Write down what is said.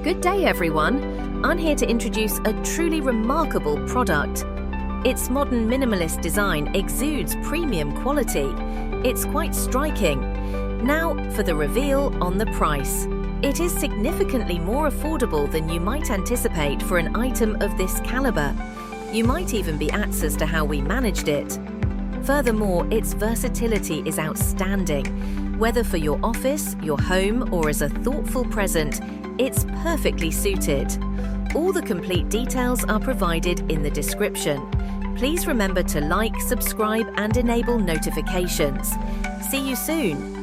Good day, everyone. I'm here to introduce a truly remarkable product. Its modern minimalist design exudes premium quality. It's quite striking. Now for the reveal on the price. It is significantly more affordable than you might anticipate for an item of this caliber. You might even be asked as to how we managed it. Furthermore, its versatility is outstanding. Whether for your office, your home, or as a thoughtful present, it's perfectly suited. All the complete details are provided in the description. Please remember to like, subscribe, and enable notifications. See you soon.